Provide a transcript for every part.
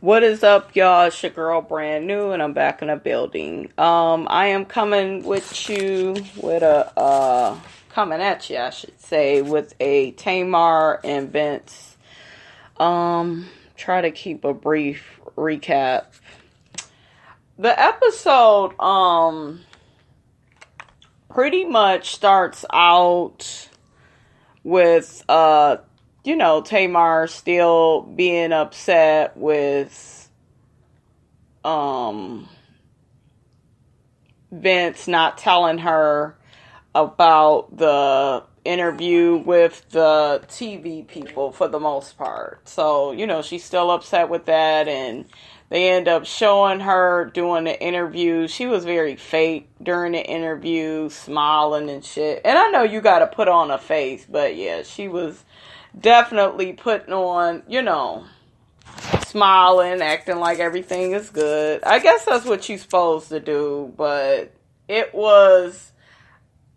What is up, y'all? It's your girl, Brand New, and I'm back in the building. I am coming with you with coming at you, I should say, with a Tamar and Vince. Try to keep a brief recap. The episode, pretty much starts out with, Tamar still being upset with Vince not telling her about the interview with the TV people for the most part. So, she's still upset with that, and they end up showing her doing the interview. She was very fake during the interview, smiling and shit. And I know you got to put on a face, but yeah, she was definitely putting on, smiling, acting like everything is good. I guess that's what you're supposed to do, but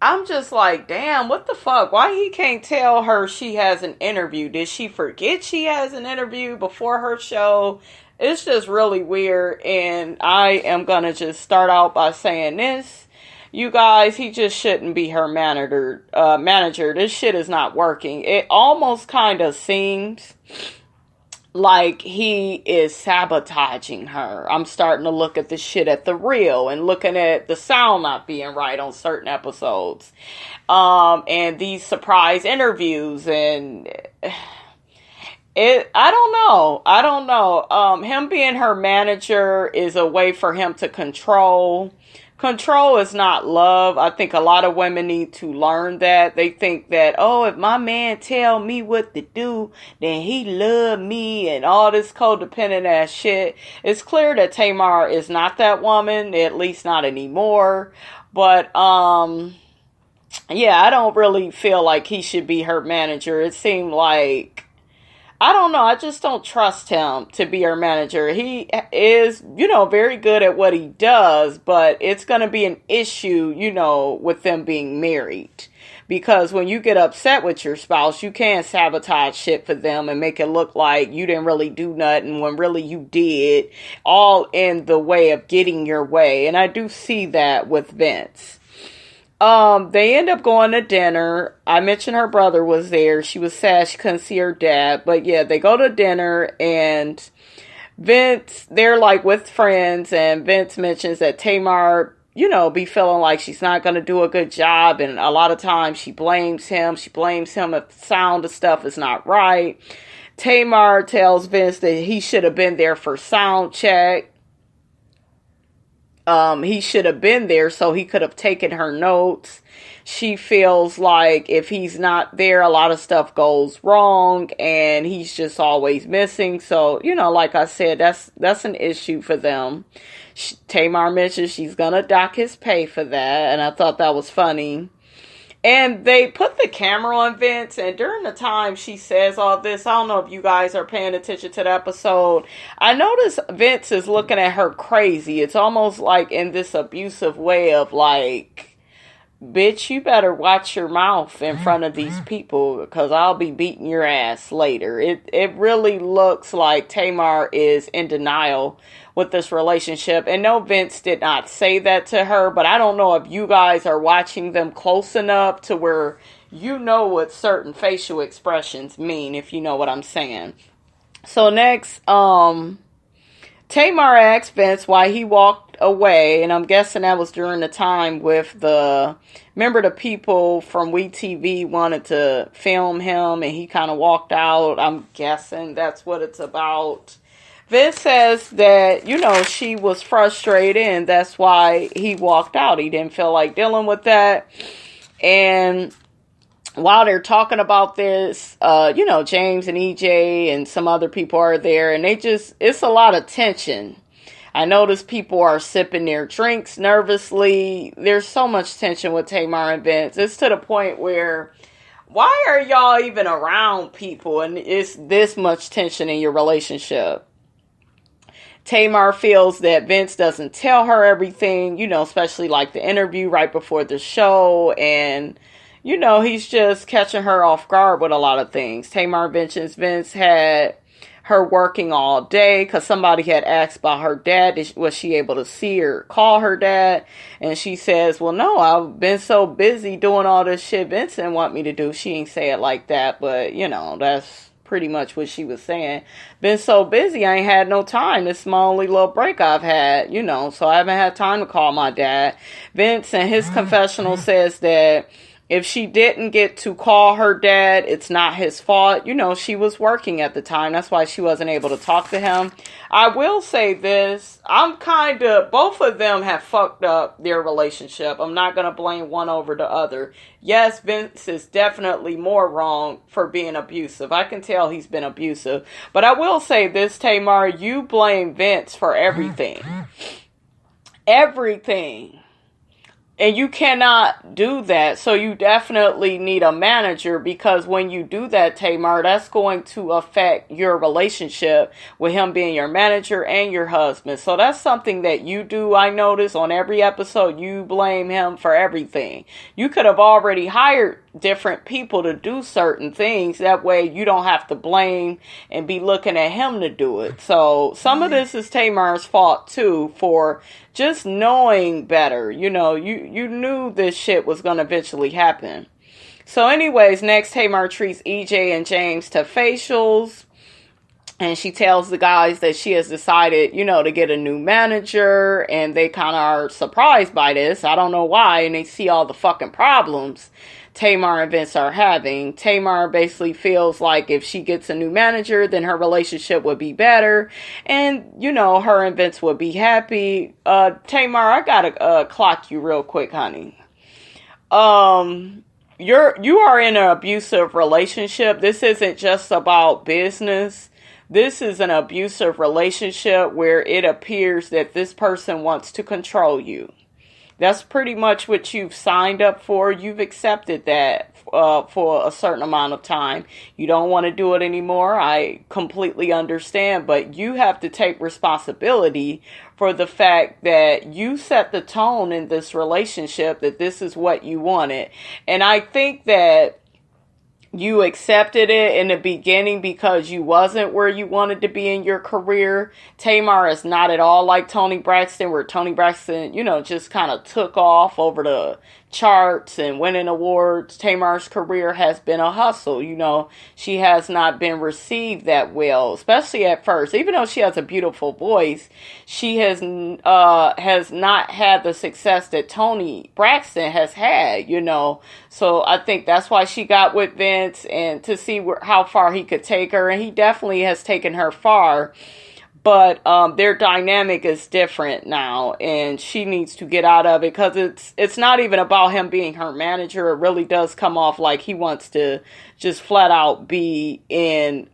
I'm just like, damn, what the fuck? Why he can't tell her she has an interview? Did she forget she has an interview before her show? It's just really weird, and I am gonna just start out by saying this. You guys, he just shouldn't be her manager. This shit is not working. It almost kind of seems like he is sabotaging her. I'm starting to look at the shit at the reel and looking at the sound not being right on certain episodes. And these surprise interviews, and I don't know. Him being her manager is a way for him to control. Control is not love. I think a lot of women need to learn that. They think that, oh, if my man tell me what to do, then he love me and all this codependent ass shit. It's clear that Tamar is not that woman, at least not anymore. But, yeah, I don't really feel like he should be her manager. It seemed like, I don't know. I just don't trust him to be her manager. He is, very good at what he does, but it's going to be an issue, with them being married. Because when you get upset with your spouse, you can sabotage shit for them and make it look like you didn't really do nothing when really you did, all in the way of getting your way. And I do see that with Vince. They end up going to dinner. I mentioned her brother was there. She was sad she couldn't see her dad. But yeah, they go to dinner, and Vince, they're like with friends, and Vince mentions that Tamar, be feeling like she's not going to do a good job. And a lot of times she blames him. She blames him if the sound of stuff is not right. Tamar tells Vince that he should have been there for sound check. He should have been there so he could have taken her notes. She feels like if he's not there, a lot of stuff goes wrong, and he's just always missing. So, like I said, that's an issue for them. Tamar mentions she's gonna dock his pay for that, and I thought that was funny. And they put the camera on Vince, and during the time she says all this, I don't know if you guys are paying attention to the episode, I notice Vince is looking at her crazy. It's almost like in this abusive way of like, bitch, you better watch your mouth in front of these people, because I'll be beating your ass later. It really looks like Tamar is in denial with this relationship. And no, Vince did not say that to her, but I don't know if you guys are watching them close enough to where you know what certain facial expressions mean, if you know what I'm saying. So next, Tamar asked Vince why he walked away, and I'm guessing that was during the time with remember the people from WeTV wanted to film him, and he kind of walked out. I'm guessing that's what it's about. Vince says that, she was frustrated, and that's why he walked out. He didn't feel like dealing with that. And while they're talking about this, James and EJ and some other people are there, and it's a lot of tension. I notice people are sipping their drinks nervously. There's so much tension with Tamar and Vince. It's to the point where, why are y'all even around people and it's this much tension in your relationship? Tamar feels that Vince doesn't tell her everything, especially like the interview right before the show. And, he's just catching her off guard with a lot of things. Tamar mentions Vince had her working all day, because somebody had asked about her dad. Was she able to see or call her dad? And she says, well, no, I've been so busy doing all this shit Vince didn't want me to do. She ain't say it like that, but, you know, that's pretty much what she was saying. Been so busy, I ain't had no time. This is my only little break I've had, you know, so I haven't had time to call my dad. Vince, in his confessional, says that if she didn't get to call her dad, it's not his fault. You know, she was working at the time. That's why she wasn't able to talk to him. I will say this. Both of them have fucked up their relationship. I'm not going to blame one over the other. Yes, Vince is definitely more wrong for being abusive. I can tell he's been abusive. But I will say this, Tamar, you blame Vince for everything. Everything. And you cannot do that. So you definitely need a manager, because when you do that, Tamar, that's going to affect your relationship with him being your manager and your husband. So that's something that you do. I notice on every episode, you blame him for everything. You could have already hired different people to do certain things. That way you don't have to blame and be looking at him to do it. So some of this is Tamar's fault too, for just knowing better. You know, you knew this shit was going to eventually happen. So anyways, next, Tamar treats EJ and James to facials. And she tells the guys that she has decided, you know, to get a new manager. And they kind of are surprised by this. I don't know why. And they see all the fucking problems Tamar and Vince are having. Tamar basically feels like if she gets a new manager, then her relationship would be better. And, you know, her and Vince would be happy. Tamar, I gotta clock you real quick, honey. You are in an abusive relationship. This isn't just about business. This is an abusive relationship where it appears that this person wants to control you. That's pretty much what you've signed up for. You've accepted that for a certain amount of time. You don't want to do it anymore. I completely understand, but you have to take responsibility for the fact that you set the tone in this relationship, that this is what you wanted. And I think that you accepted it in the beginning because you wasn't where you wanted to be in your career. Tamar is not at all like Toni Braxton, where Toni Braxton, you know, just kind of took off over the charts and winning awards. Tamar's career has been a hustle. You know, she has not been received that well, especially at first. Even though she has a beautiful voice, she has not had the success that Toni Braxton has had, you know. So I think that's why she got with Vince, and to see how far he could take her. And he definitely has taken her far. But their dynamic is different now, and she needs to get out of it, because it's not even about him being her manager. It really does come off like he wants to just flat out be in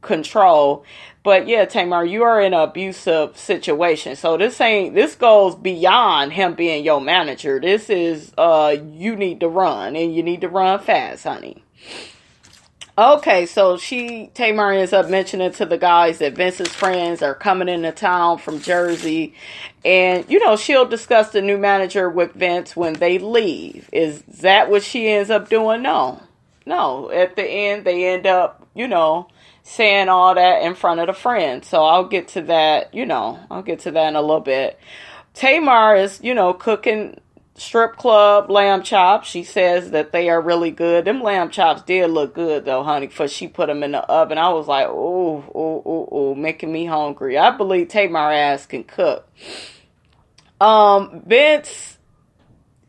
control. But yeah, Tamar, you are in an abusive situation. So this goes beyond him being your manager. This is you need to run, and you need to run fast, honey. Okay, so Tamar ends up mentioning to the guys that Vince's friends are coming into town from Jersey. And, you know, she'll discuss the new manager with Vince when they leave. Is that what she ends up doing? No. At the end, they end up, you know, saying all that in front of the friends. So I'll get to that, you know, in a little bit. Tamar is, you know, cooking strip club lamb chops. She says that they are really good. Them lamb chops did look good though, honey, for she put them in the oven. I was like, oh, making me hungry. I believe Tamar ass can cook. Vince,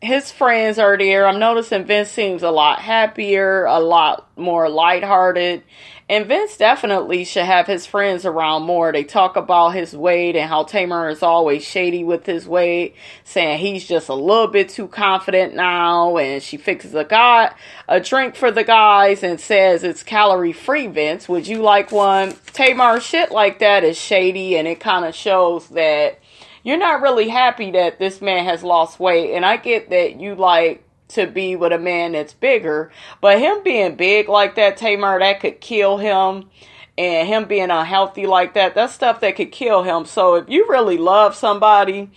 his friends are there. I'm noticing Vince seems a lot happier, a lot more lighthearted. And Vince definitely should have his friends around more. They talk about his weight and how Tamar is always shady with his weight, saying he's just a little bit too confident now. And she fixes a drink for the guys and says it's calorie-free, Vince. Would you like one? Tamar, shit like that is shady, and it kind of shows that you're not really happy that this man has lost weight. And I get that you like to be with a man that's bigger, but him being big like that, Tamar, that could kill him. And him being unhealthy like that, that's stuff that could kill him. So if you really love somebody,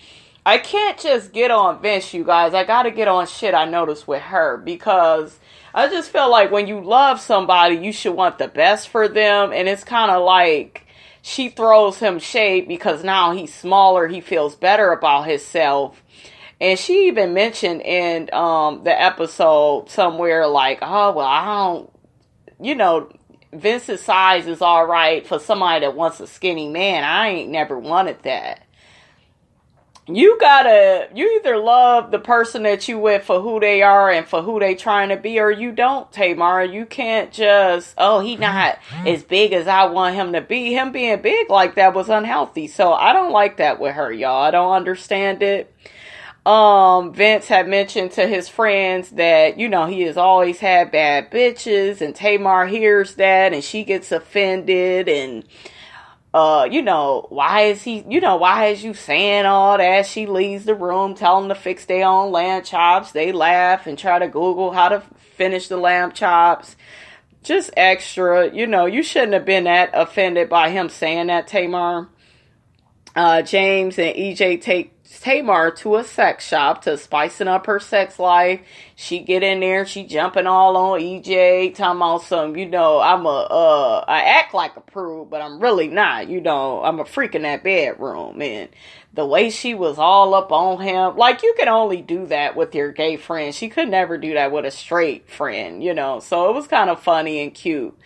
I can't just get on Vince, you guys. I gotta get on shit I noticed with her, because I just feel like when you love somebody, you should want the best for them. And it's kind of like she throws him shade because now he's smaller. He feels better about himself. And she even mentioned in the episode somewhere like, oh, well, I don't, Vince's size is all right for somebody that wants a skinny man. I ain't never wanted that. You either love the person that you with for who they are and for who they trying to be, or you don't, Tamar. You can't just, oh, he not as big as I want him to be. Him being big like that was unhealthy. So I don't like that with her, y'all. I don't understand it. Vince had mentioned to his friends that, he has always had bad bitches, and Tamar hears that and she gets offended, and why is you saying all that? She leaves the room, tell them to fix their own lamb chops. They laugh and try to Google how to finish the lamb chops. Just extra, you shouldn't have been that offended by him saying that, Tamar. James and EJ take Tamar to a sex shop to spicing up her sex life. She get in there, she jumping all on EJ, talking about some, I act like a prude, but I'm really not, I'm a freak in that bedroom. And the way she was all up on him, like, you can only do that with your gay friend. She could never do that with a straight friend, so it was kind of funny and cute.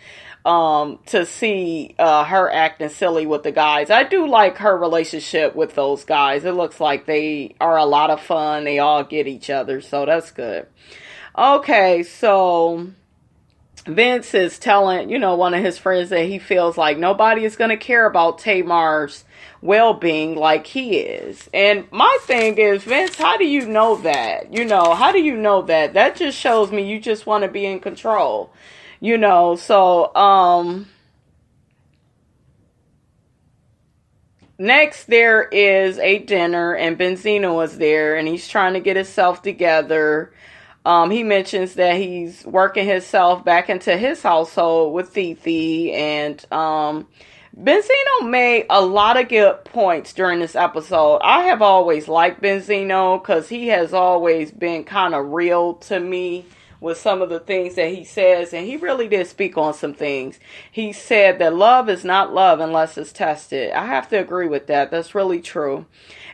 To see her acting silly with the guys. I do like her relationship with those guys. It looks like they are a lot of fun. They all get each other, so that's good. Okay, so Vince is telling, one of his friends that he feels like nobody is going to care about Tamar's well-being like he is. And my thing is, Vince, how do you know that? How do you know that? That just shows me you just want to be in control. Next there is a dinner, and Benzino is there, and he's trying to get himself together. He mentions that he's working himself back into his household with Fifi, and Benzino made a lot of good points during this episode. I have always liked Benzino because he has always been kind of real to me with some of the things that he says, and he really did speak on some things. He said that love is not love unless it's tested. I have to agree with that. That's really true.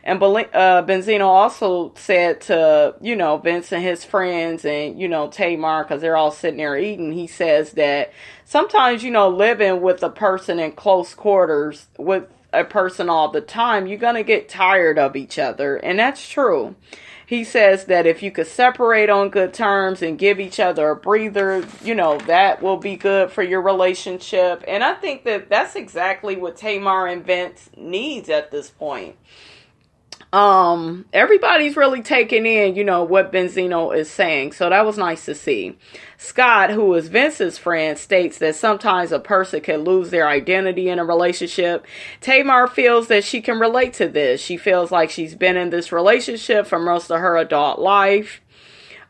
And Benzino also said to, Vince and his friends and, Tamar, because they're all sitting there eating, he says that sometimes, living with a person in close quarters with a person all the time, you're going to get tired of each other. And that's true. He says that if you could separate on good terms and give each other a breather, that will be good for your relationship. And I think that that's exactly what Tamar and Vince needs at this point. Everybody's really taking in, what Benzino is saying. So that was nice to see. Scott, who is Vince's friend, states that sometimes a person can lose their identity in a relationship. Tamar feels that she can relate to this. She feels like she's been in this relationship for most of her adult life.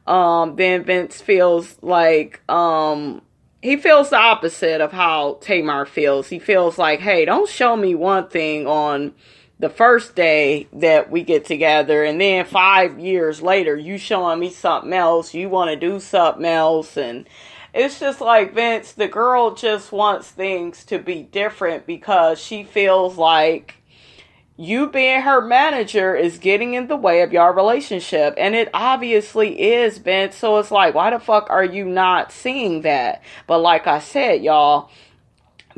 Then Vince feels like, he feels the opposite of how Tamar feels. He feels like, hey, don't show me one thing on the first day that we get together, and then 5 years later, you showing me something else. You want to do something else. And it's just like, Vince, the girl just wants things to be different because she feels like you being her manager is getting in the way of your relationship. And it obviously is, Vince. So it's like, why the fuck are you not seeing that? But like I said, y'all,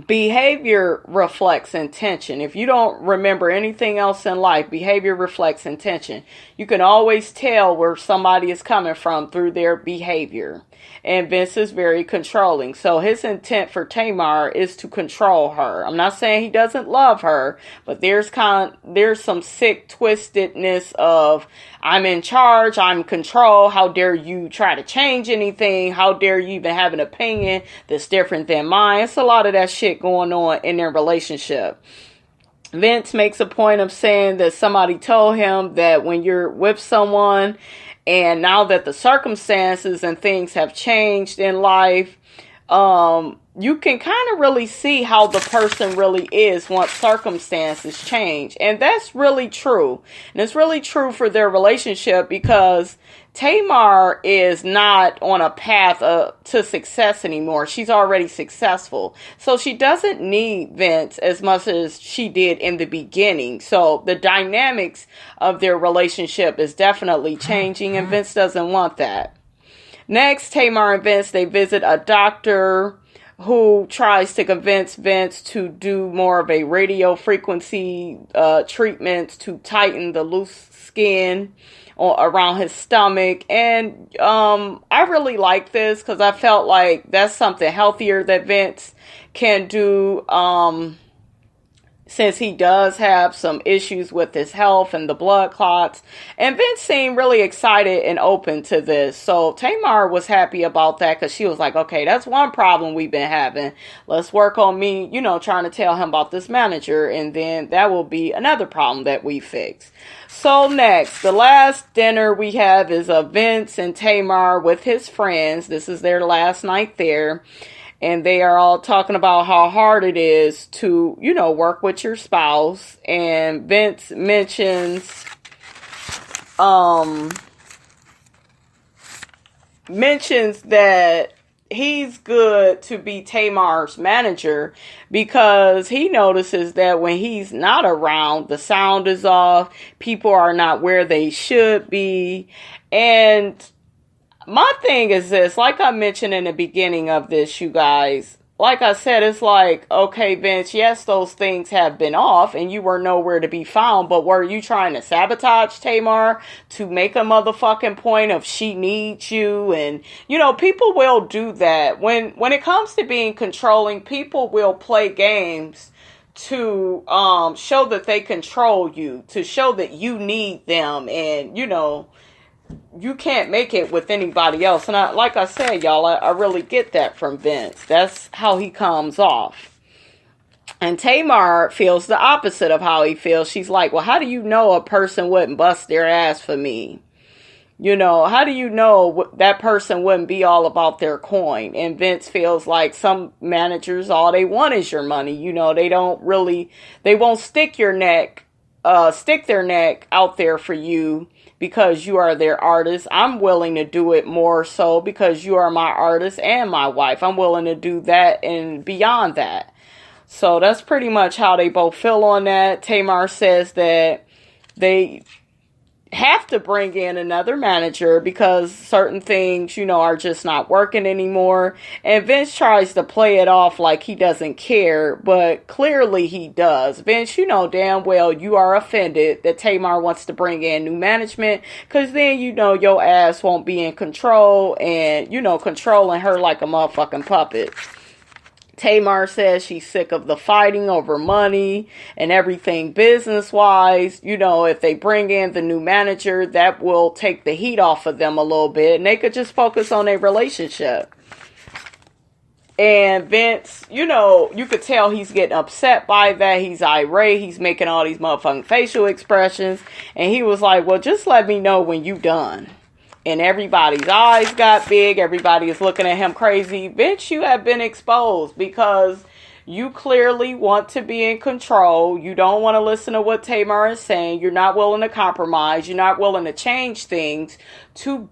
behavior reflects intention. If you don't remember anything else in life, behavior reflects intention. You can always tell where somebody is coming from through their behavior. And Vince is very controlling. So his intent for Tamar is to control her. I'm not saying he doesn't love her, but there's some sick twistedness of, I'm in charge, I'm in control, how dare you try to change anything, how dare you even have an opinion that's different than mine. It's a lot of that shit going on in their relationship. Vince makes a point of saying that somebody told him that when you're with someone, and now that the circumstances and things have changed in life, you can kind of really see how the person really is once circumstances change. And that's really true. And it's really true for their relationship, because Tamar is not on a path to success anymore. She's already successful. So she doesn't need Vince as much as she did in the beginning. So the dynamics of their relationship is definitely changing, and Vince doesn't want that. Next, Tamar and Vince, they visit a doctor who tries to convince Vince to do more of a radio frequency treatments to tighten the loose skin around his stomach. And I really like this, because I felt like that's something healthier that Vince can do, since he does have some issues with his health and the blood clots. And Vince seemed really excited and open to this. So Tamar was happy about that, because she was like, okay, that's one problem we've been having. Let's work on me, trying to tell him about this manager. And then that will be another problem that we fix. So next, the last dinner we have is Vince and Tamar with his friends. This is their last night there. And they are all talking about how hard it is to, work with your spouse. And Vince mentions that he's good to be Tamar's manager, because he notices that when he's not around, the sound is off, people are not where they should be. And my thing is this, like I mentioned in the beginning of this, you guys, like I said, it's like, okay, Vince, yes, those things have been off and you were nowhere to be found, but were you trying to sabotage Tamar to make a motherfucking point of she needs you? And, people will do that. When it comes to being controlling, people will play games to show that they control you, to show that you need them, and, you can't make it with anybody else. And like I said, y'all, I really get that from Vince. That's how he comes off. And Tamar feels the opposite of how he feels. She's like, well, how do you know a person wouldn't bust their ass for me? How do you know that person wouldn't be all about their coin? And Vince feels like some managers, all they want is your money. They won't stick their neck out there for you because you are their artist. I'm willing to do it more so because you are my artist and my wife. I'm willing to do that and beyond that. So that's pretty much how they both feel on that. Tamar says that they have to bring in another manager because certain things, are just not working anymore. And Vince tries to play it off like he doesn't care, but clearly he does. Vince, damn well you are offended that Tamar wants to bring in new management, because then your ass won't be in control and, controlling her like a motherfucking puppet. Tamar says she's sick of the fighting over money and everything business-wise. If they bring in the new manager, that will take the heat off of them a little bit, and they could just focus on their relationship. And Vince, you could tell he's getting upset by that. He's irate. He's making all these motherfucking facial expressions. And he was like, well, just let me know when you done. And everybody's eyes got big. Everybody is looking at him crazy. Vince, you have been exposed because you clearly want to be in control. You don't want to listen to what Tamar is saying. You're not willing to compromise. You're not willing to change things to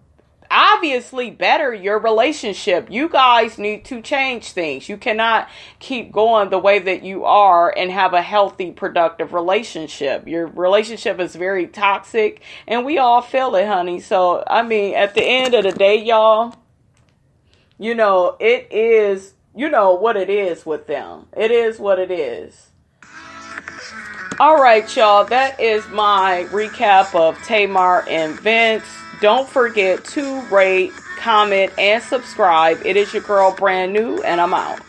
obviously better your relationship. You guys need to change things. You cannot keep going the way that you are and have a healthy, productive relationship. Your relationship is very toxic and we all feel it, honey. So, at the end of the day, y'all, it is, what it is with them. It is what it is. All right, y'all. That is my recap of Tamar and Vince. Don't forget to rate, comment, and subscribe. It is your girl, Brand New, and I'm out.